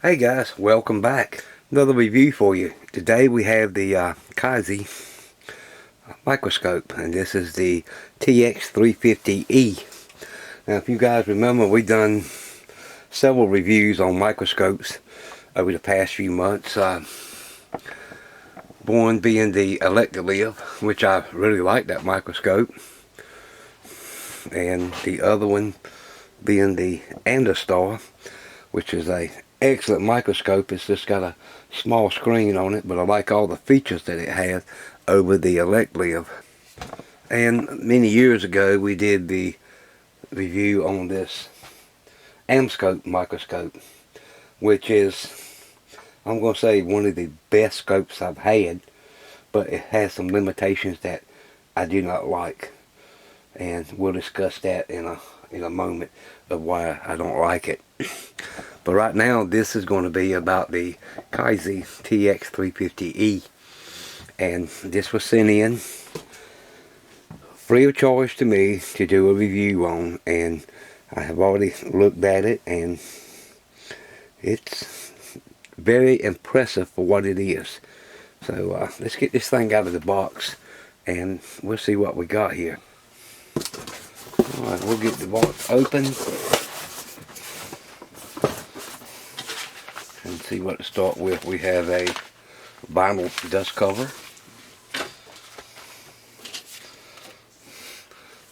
Hey guys, welcome back. Another review for you. Today we have the Kaisi microscope, and this is the TX350E. Now if you guys remember, we've done several reviews on microscopes over the past few months. One being the Electrolyth, which I really like that microscope, and the other one being the Andostar, which is a excellent microscope. It's just got a small screen on it, but I like all the features that it has over the Electrolyth. And many years ago we did the review on this Amscope microscope, which is, I'm going to say, one of the best scopes I've had, but it has some limitations that I do not like, and we'll discuss that in a moment of why I don't like it. But right now this is going to be about the Kaisi TX350E, and this was sent in free of charge to me to do a review on, and I have already looked at it, and it's very impressive for what it is. So let's get this thing out of the box and we'll see what we got here. Alright, we'll get the box open and see what to start with. We have a vinyl dust cover.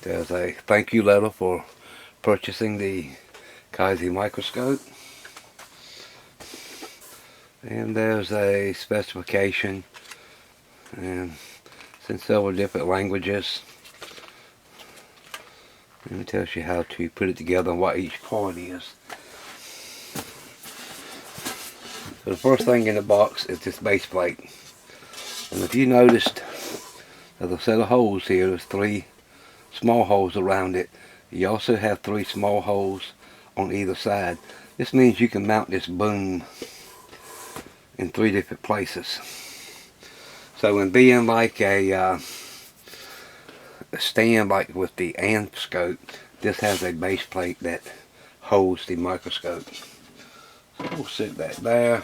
There's a thank you letter for purchasing the Kaisi microscope. And there's a specification, and it's in several different languages. And it tells you how to put it together and what each part is. So the first thing in the box is this base plate. And if you noticed, there's a set of holes here. There's 3 small holes around it. You also have 3 small holes on either side. This means you can mount this boom in 3 different places. So in being like a stand like with the Amscope, this has a base plate that holds the microscope. So we'll sit that there.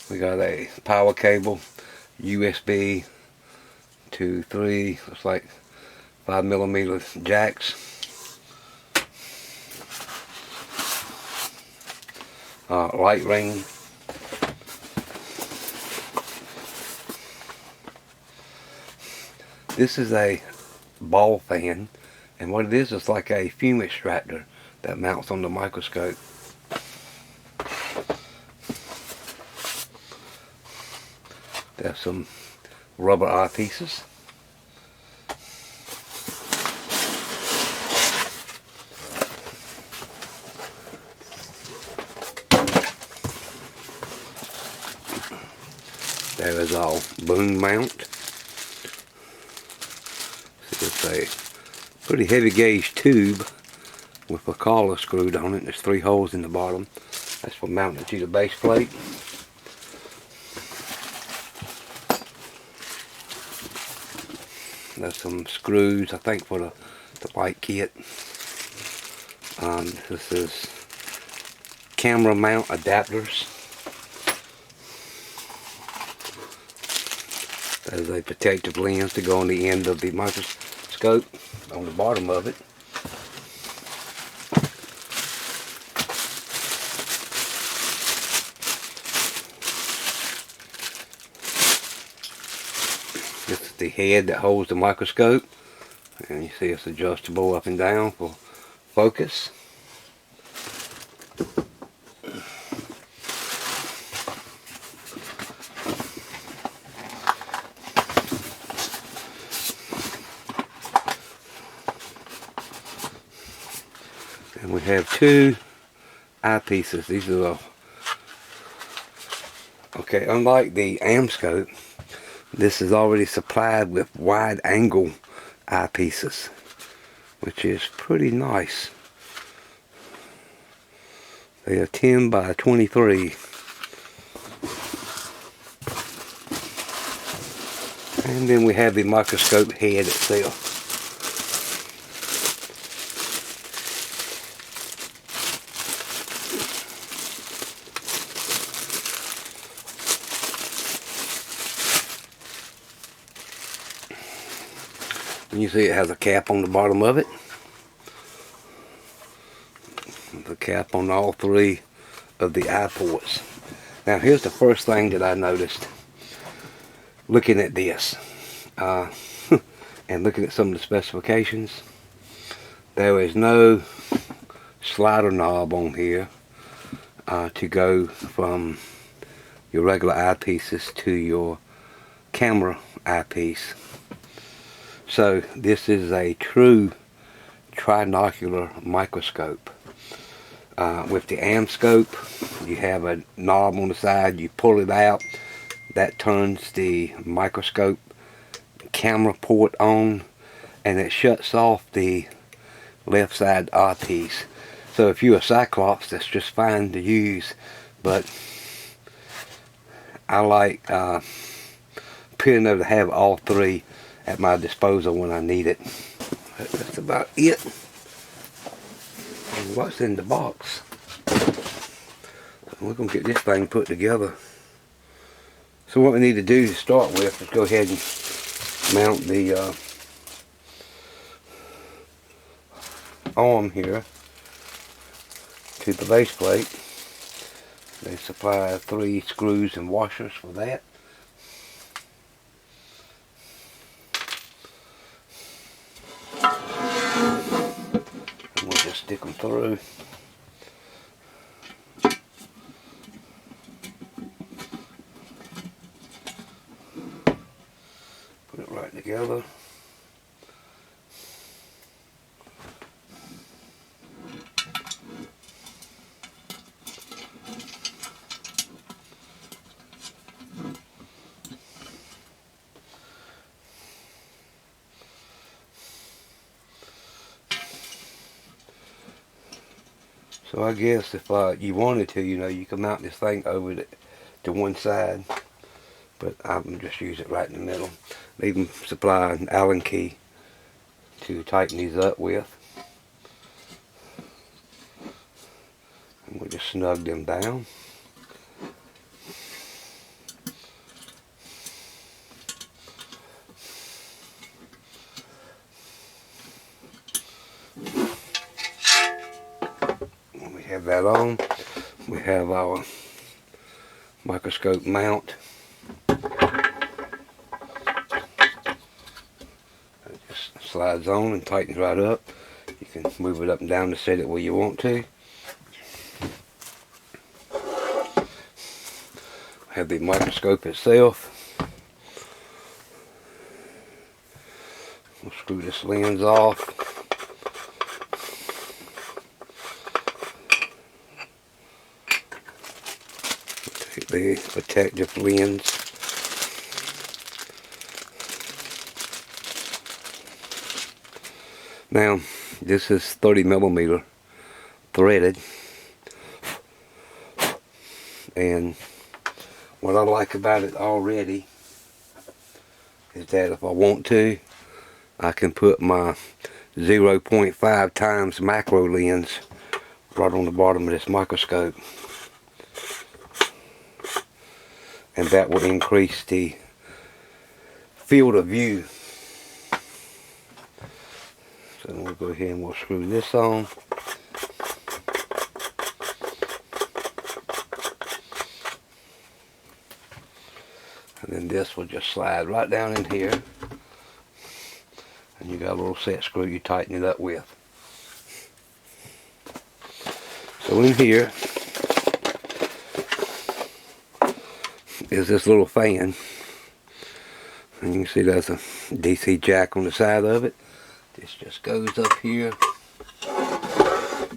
We got a power cable, USB to 3, looks like 5mm jacks. Light ring. This is a ball fan, and what it is like a fume extractor that mounts on the microscope. There's some rubber eyepieces. There is our boom mount. It's a pretty heavy gauge tube with a collar screwed on it. There's 3 holes in the bottom. That's for mounting it to the base plate. There's some screws, I think, for the light kit. This is camera mount adapters. There's a protective lens to go on the end of the microscope on the bottom of it. This is the head that holds the microscope, and you see it's adjustable up and down for focus. And we have 2 eyepieces. These are the, okay, unlike the Amscope, this is already supplied with wide angle eyepieces, which is pretty nice. They are 10 by 23. And then we have the microscope head itself. And you see it has a cap on the bottom of it. The cap on all three of the eye ports. Now here's the first thing that I noticed looking at this and looking at some of the specifications. There is no slider knob on here to go from your regular eyepieces to your camera eyepiece. So this is a true trinocular microscope. With the AM scope, you have a knob on the side, you pull it out, that turns the microscope camera port on, and it shuts off the left side eyepiece. So if you're a Cyclops, that's just fine to use, but I like being able to have all three at my disposal when I need it. That's about it. And what's in the box? We're going to get this thing put together. So what we need to do to start with is go ahead and mount the arm here to the base plate. They supply 3 screws and washers for that. And we'll just stick them through. Put it right together. So I guess if you wanted to, you can mount this thing over to one side, but I'm just use it right in the middle. They even supply an Allen key to tighten these up with. And we'll just snug them down. Have that on. We have our microscope mount. It just slides on and tightens right up. You can move it up and down to set it where you want to. Have the microscope itself. We'll screw this lens off. The protective lens. Now this is 30mm threaded, and what I like about it already is that if I want to, I can put my 0.5 times macro lens right on the bottom of this microscope. And that will increase the field of view. So we'll go ahead and we'll screw this on. And then this will just slide right down in here. And you got a little set screw you tighten it up with. So in here is this little fan, and you can see there's a DC jack on the side of it. This just goes up here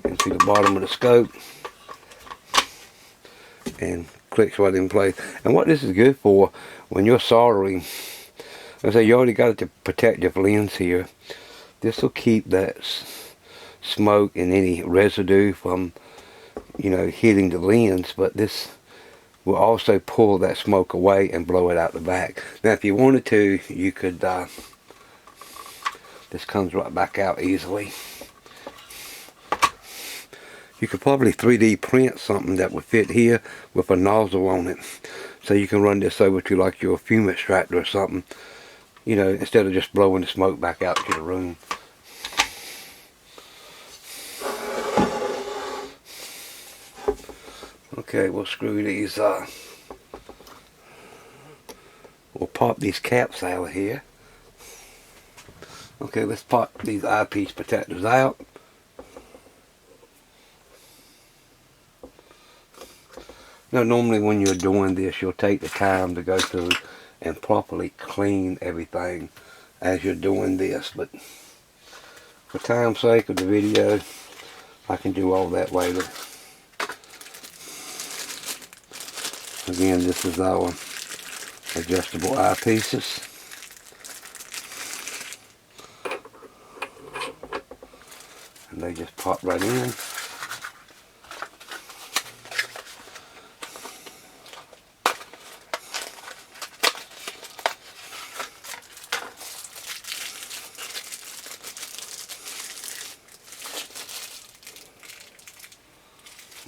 into the bottom of the scope and clicks right in place. And what this is good for when you're soldering, I say you already got the protective lens here. This will keep that smoke and any residue from hitting the lens, but this will also pull that smoke away and blow it out the back. Now if you wanted to, you could this comes right back out easily. You could probably 3D print something that would fit here with a nozzle on it, so you can run this over to like your fume extractor or something, you know, instead of just blowing the smoke back out to the room. Okay, we'll screw these, we'll pop these caps out of here. Okay, let's pop these eyepiece protectors out. Now, normally when you're doing this, you'll take the time to go through and properly clean everything as you're doing this. But for time's sake of the video, I can do all that later. Again, this is our adjustable eyepieces. And they just pop right in.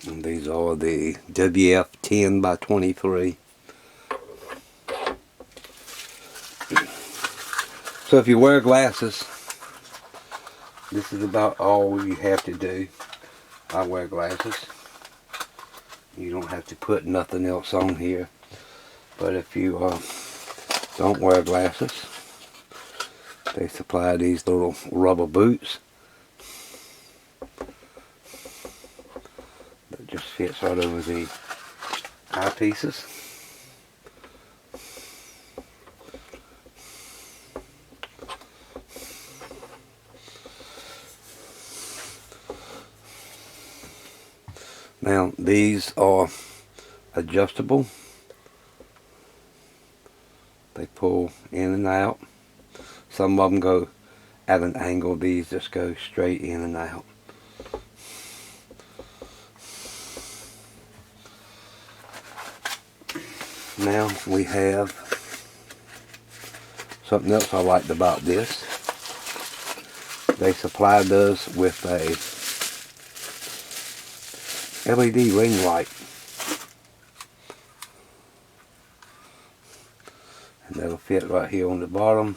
And these are the WF 10 by 23. So if you wear glasses, this is about all you have to do. I wear glasses. You don't have to put nothing else on here. But if you don't wear glasses, they supply these little rubber boots that just fits right over the eyepieces. Now these are adjustable. They pull in and out. Some of them go at an angle. These just go straight in and out. Now we have something else I liked about this. They supplied us with a LED ring light. And that'll fit right here on the bottom.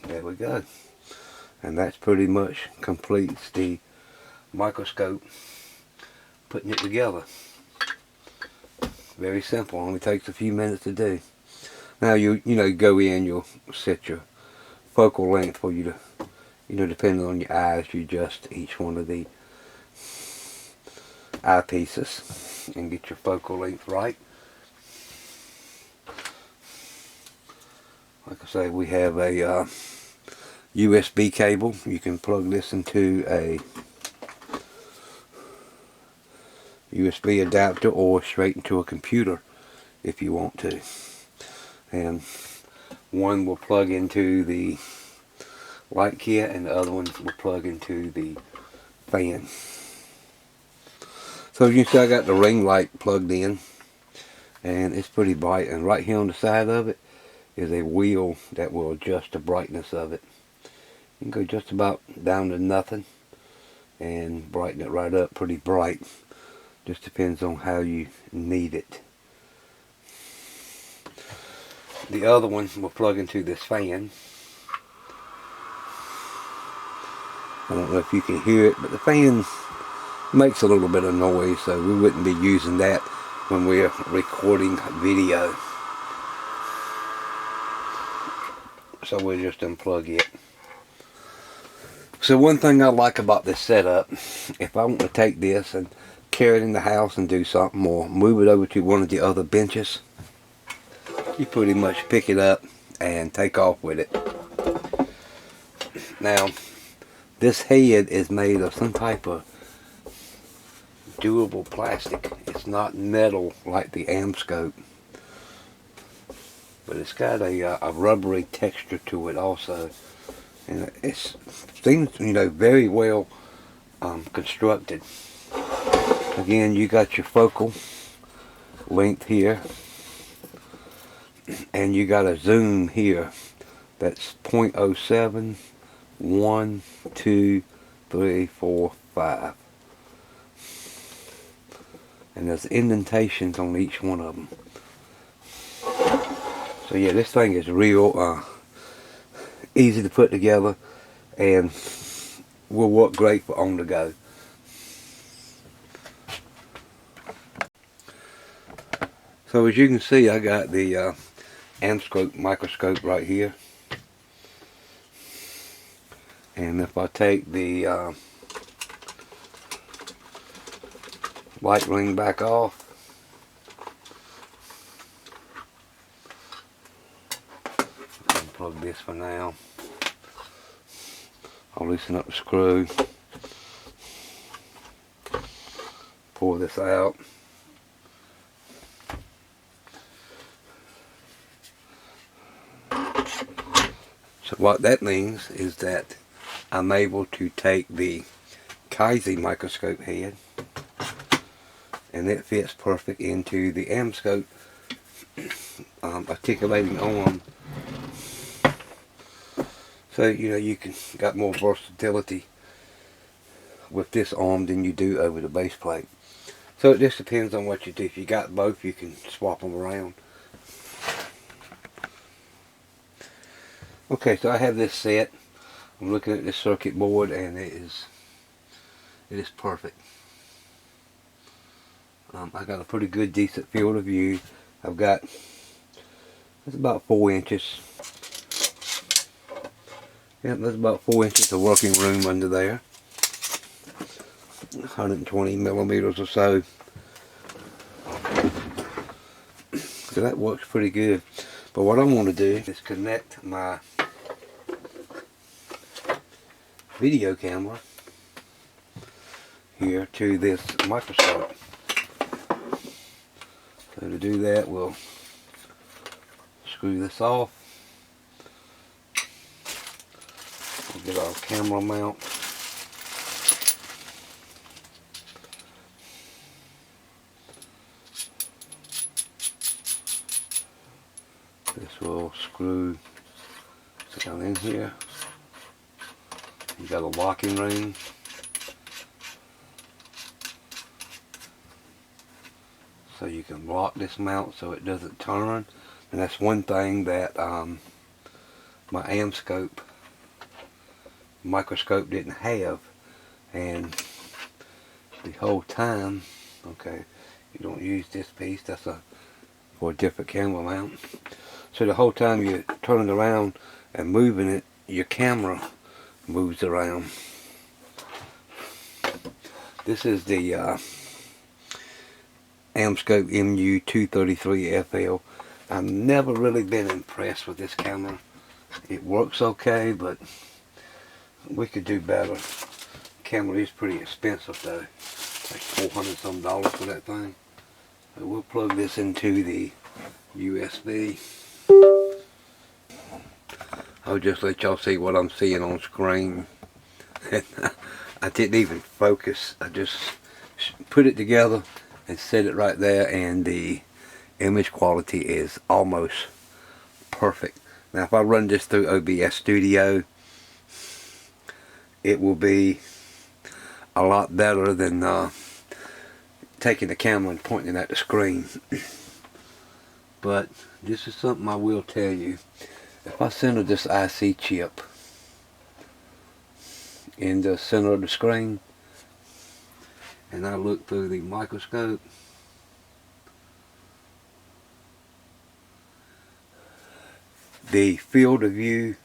There we go. And that's pretty much completes the microscope, putting it together. Very simple, only takes a few minutes to do. Now you know, go in, you'll set your focal length for you to, you know, depending on your eyes, you adjust each one of the eyepieces and get your focal length right. Like I say, we have a USB cable. You can plug this into a USB adapter or straight into a computer if you want to. And one will plug into the light kit and the other one will plug into the fan. So you can see I got the ring light plugged in and it's pretty bright, and right here on the side of it is a wheel that will adjust the brightness of it. You can go just about down to nothing and brighten it right up pretty bright. Just depends on how you need it. The other one will plug into this fan. I don't know if you can hear it, but the fan makes a little bit of noise, so we wouldn't be using that when we're recording video. So we'll just unplug it. So one thing I like about this setup, if I want to take this and carry it in the house and do something, or move it over to one of the other benches, you pretty much pick it up and take off with it. Now, this head is made of some type of durable plastic. It's not metal like the Amscope, but it's got a rubbery texture to it also, and it seems, you know, very well constructed. Again, you got your focal length here, and you got a zoom here that's 0.07, 1, 2, 3, 4, 5. And there's indentations on each one of them. So yeah, this thing is real easy to put together and will work great for on the go. So as you can see, I got the microscope right here. And if I take the light ring back off, unplug this for now. I'll loosen up the screw, pull this out. So what that means is that I'm able to take the Kaisi microscope head, and it fits perfect into the Amscope articulating arm. So you know, you can got more versatility with this arm than you do over the base plate. So it just depends on what you do. If you got both, you can swap them around. Okay, so I have this set. I'm looking at this circuit board, and it is perfect. I got a pretty good, decent field of view. I've got, it's about 4 inches. Yeah, there's about 4 inches of working room under there. 120 millimeters or so. So that works pretty good. But what I want to do is connect my video camera here to this microscope. So to do that, we'll screw this off. We'll get our camera mount. This will screw down in here. You got a locking ring. So you can lock this mount so it doesn't turn. And that's one thing that my Amscope microscope didn't have. And the whole time, okay, you don't use this piece, that's for a different camera mount. So the whole time you're turning around and moving it, your camera moves around. This is the Amscope MU233FL. I've never really been impressed with this camera. It works okay, but we could do better. The camera is pretty expensive though, like $400 some for that thing. So we'll plug this into the USB. I'll just let y'all see what I'm seeing on screen. I didn't even focus. I just put it together and set it right there, and the image quality is almost perfect. Now if I run this through OBS Studio, it will be a lot better than taking the camera and pointing at the screen. But this is something I will tell you. If I center this IC chip in the center of the screen, and I look through the microscope, the field of view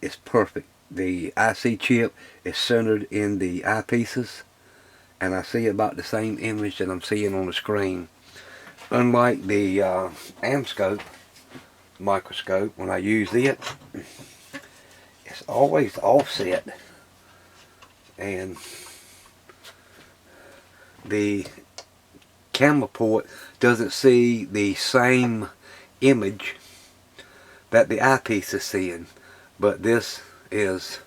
is perfect. The IC chip is centered in the eyepieces, and I see about the same image that I'm seeing on the screen. Unlike the Amscope microscope, when I use it, it's always offset, and the camera port doesn't see the same image that the eyepiece is seeing, but this is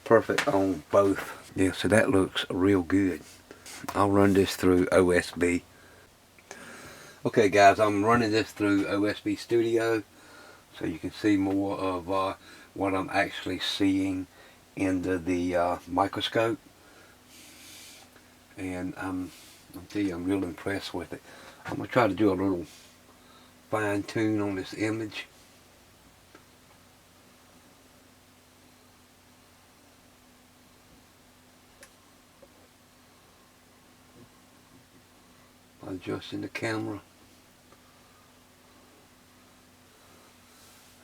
perfect on both. Yeah, so that looks real good. I'll run this through OSB. Okay guys, I'm running this through OSB Studio so you can see more of what I'm actually seeing into the microscope. And I'm telling you, I'm real impressed with it. I'm going to try to do a little fine tune on this image. Adjusting the camera.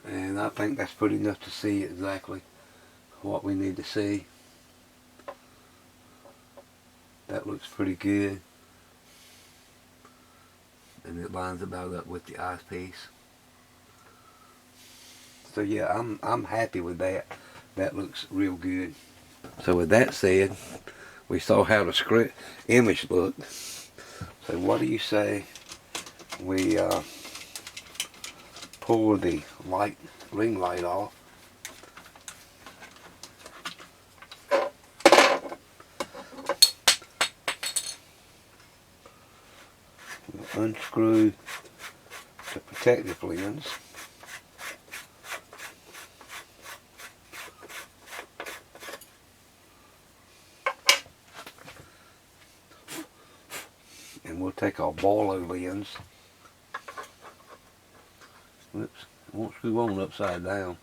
And I think that's pretty enough to see exactly what we need to see. That looks pretty good. And it lines about up with the eyepiece. So yeah, I'm happy with that. That looks real good. So with that said, we saw how the script image looked. So what do you say we pull the ring light off? We'll unscrew the protective lens. And we'll take our Barlow lens. Oops, it won't screw on upside down.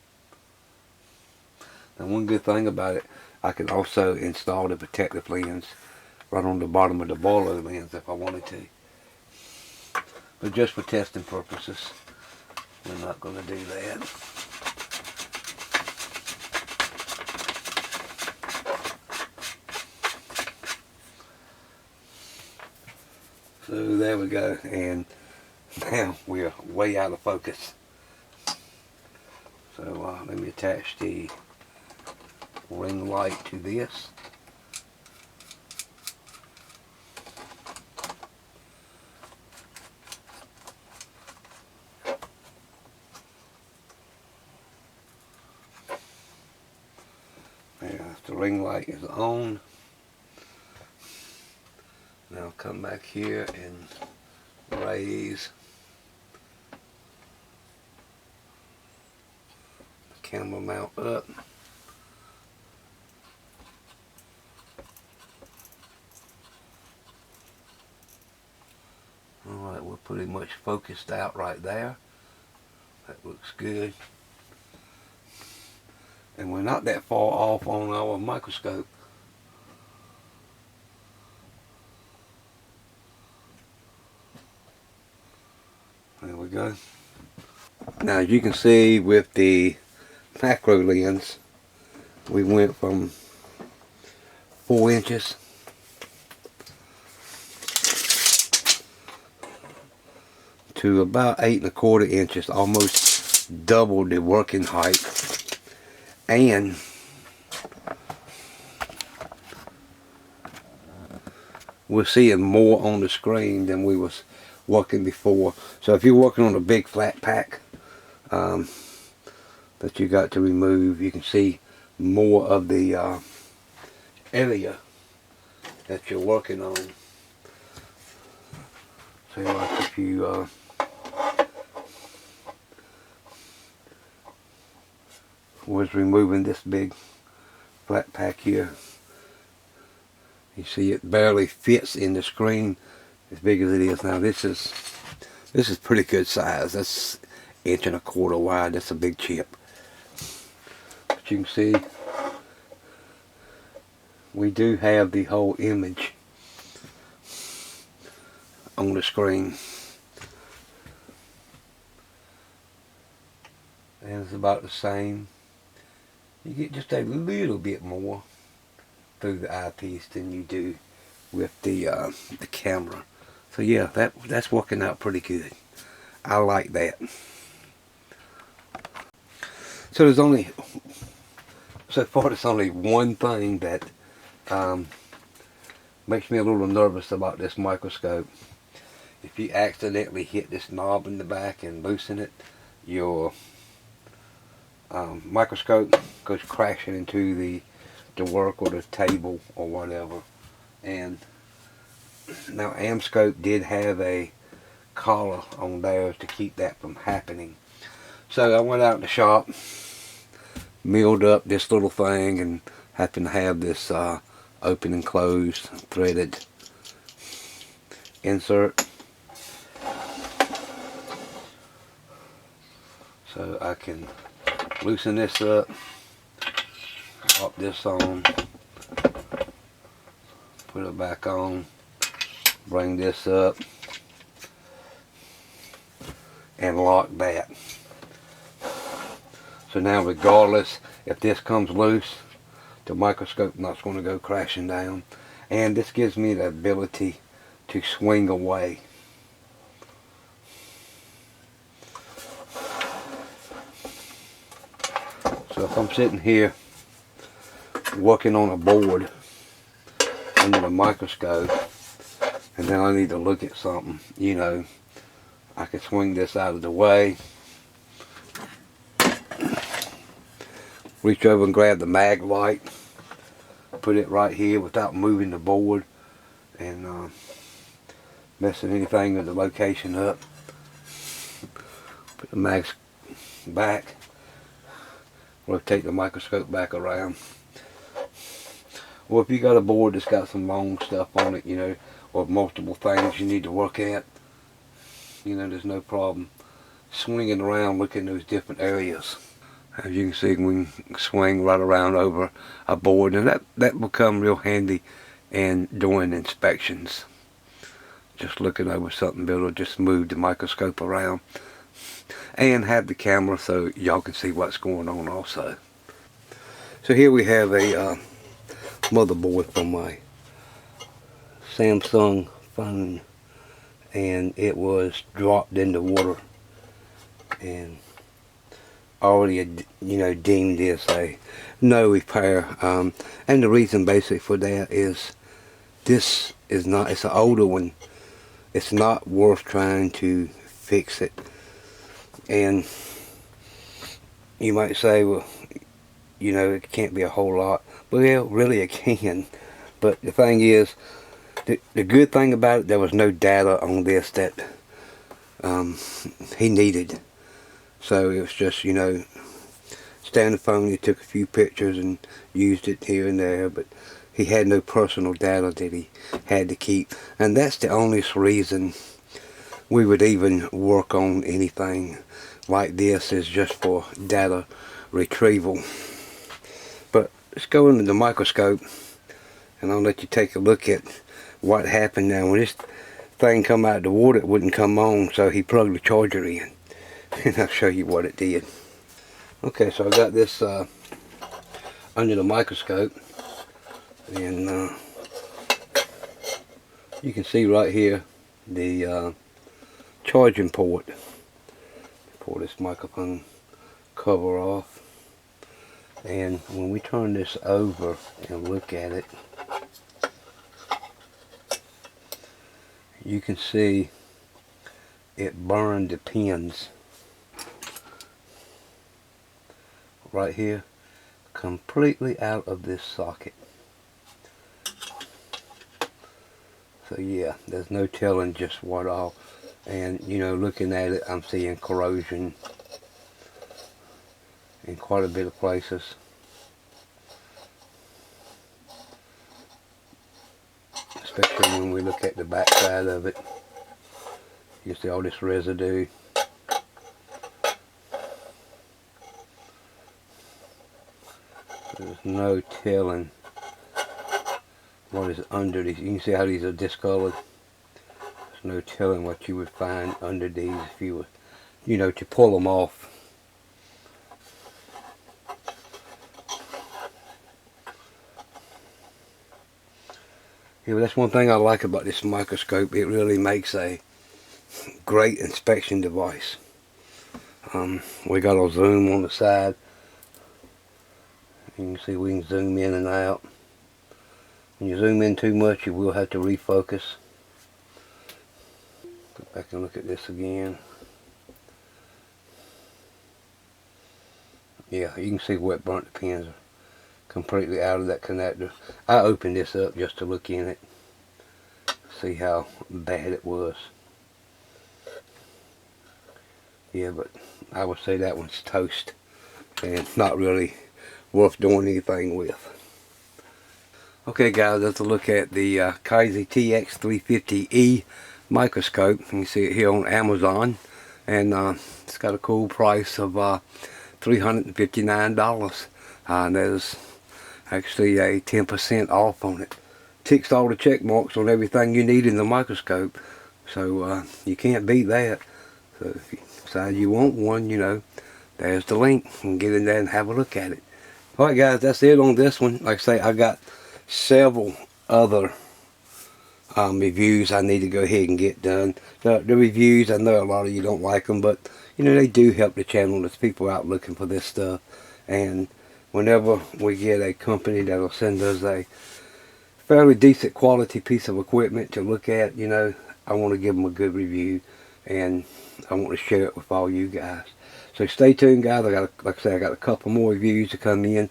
Now one good thing about it, I can also install the protective lens right on the bottom of the Barlow lens if I wanted to. But just for testing purposes, we're not going to do that. So there we go, and now we're way out of focus. So let me attach the ring light to this. Now the ring light is on. Now come back here and raise the camera mount up. Alright, we're pretty much focused out right there. That looks good. And we're not that far off on our microscope. There we go. Now as you can see with the macro lens, we went from 4 inches to about 8¼ inches, almost double the working height. And we're seeing more on the screen than we was working before. So if you're working on a big flat pack that you got to remove, you can see more of the area that you're working on. So like if you was removing this big flat pack here, you see it barely fits in the screen as big as it is. Now this is pretty good size. That's 1¼ inch wide. That's a big chip. But you can see we do have the whole image on the screen. And it's about the same. You get just a little bit more through the eyepiece than you do with the camera. So yeah, that's working out pretty good. I like that. So there's only, so far there's only one thing that makes me a little nervous about this microscope. If you accidentally hit this knob in the back and loosen it, your microscope goes crashing into the work or the table or whatever. And now Amscope did have a collar on theirs to keep that from happening. So I went out in the shop, milled up this little thing, and happened to have this open and closed threaded insert. So I can loosen this up, pop this on, put it back on, bring this up, and lock that. So now regardless if this comes loose, the microscope not going to go crashing down. And this gives me the ability to swing away. So if I'm sitting here working on a board under the microscope, and then I need to look at something, you know, I can swing this out of the way, reach over and grab the mag light, put it right here without moving the board and messing anything with the location up. Put the mags back, rotate the microscope back around. Or if you got a board that's got some long stuff on it, you know, or multiple things you need to work at, you know, there's no problem swinging around looking at those different areas. As you can see, we can swing right around over a board, and that become real handy in doing inspections. Just looking over something, be able to just move the microscope around and have the camera so y'all can see what's going on also. So here we have a motherboard from my Samsung phone, and it was dropped in the water and already, you know, deemed as a no repair. And the reason basically for that is this is not, it's an older one, it's not worth trying to fix it. And you might say, well, you know, it can't be a whole lot. Well, really it can. But the thing is, the good thing about it, there was no data on this that he needed. So it was just, you know, stand the phone, he took a few pictures and used it here and there, but he had no personal data that he had to keep. And that's the only reason we would even work on anything like this, is just for data retrieval. But let's go into the microscope and I'll let you take a look at what happened. Now when this thing come out of the water, it wouldn't come on, so he plugged the charger in. And I'll show you what it did. Okay, so I got this under the microscope, and you can see right here the charging port. Pull this microphone cover off, and when we turn this over and look at it, you can see it burned the pins right here completely out of this socket. So yeah, there's no telling just what all. And you know, looking at it, I'm seeing corrosion in quite a bit of places. Especially when we look at the back side of it, you see all this residue. There's no telling what is under these. You can see how these are discolored. There's no telling what you would find under these if you were, you know, to pull them off. Yeah, but that's one thing I like about this microscope. It really makes a great inspection device. We got a zoom on the side. You can see we can zoom in and out. When you zoom in too much, you will have to refocus. Go back and look at this again. Yeah, you can see where it burnt the pins are completely out of that connector. I opened this up just to look in it, see how bad it was. Yeah, but I would say that one's toast and not really worth doing anything with. Okay guys, let's look at the Kaisi TX350E microscope. You can see it here on Amazon, and it's got a cool price of $359. And there's actually a 10% off on it. Ticks all the check marks on everything you need in the microscope, so you can't beat that. So if you decide you want one, you know, there's the link. You can get in there and have a look at it. Alright guys, that's it on this one. Like I say, I got several other reviews I need to go ahead and get done. The reviews, I know a lot of you don't like them, but you know, they do help the channel. There's people out looking for this stuff, and whenever we get a company that'll send us a fairly decent quality piece of equipment to look at, you know, I want to give them a good review, and I want to share it with all you guys. So stay tuned guys. Like I said, I got a couple more reviews to come in.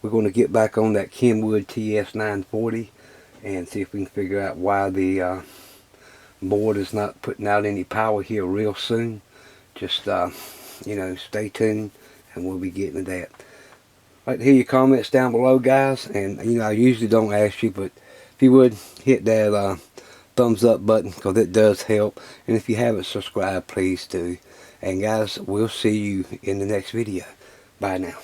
We're going to get back on that Kenwood TS940 and see if we can figure out why the board is not putting out any power here real soon. Just you know, stay tuned and we'll be getting to that. I'd like to hear your comments down below guys, and you know, I usually don't ask you, but if you would hit that thumbs up button, because it does help, and if you haven't subscribed, please do. And guys, we'll see you in the next video. Bye now.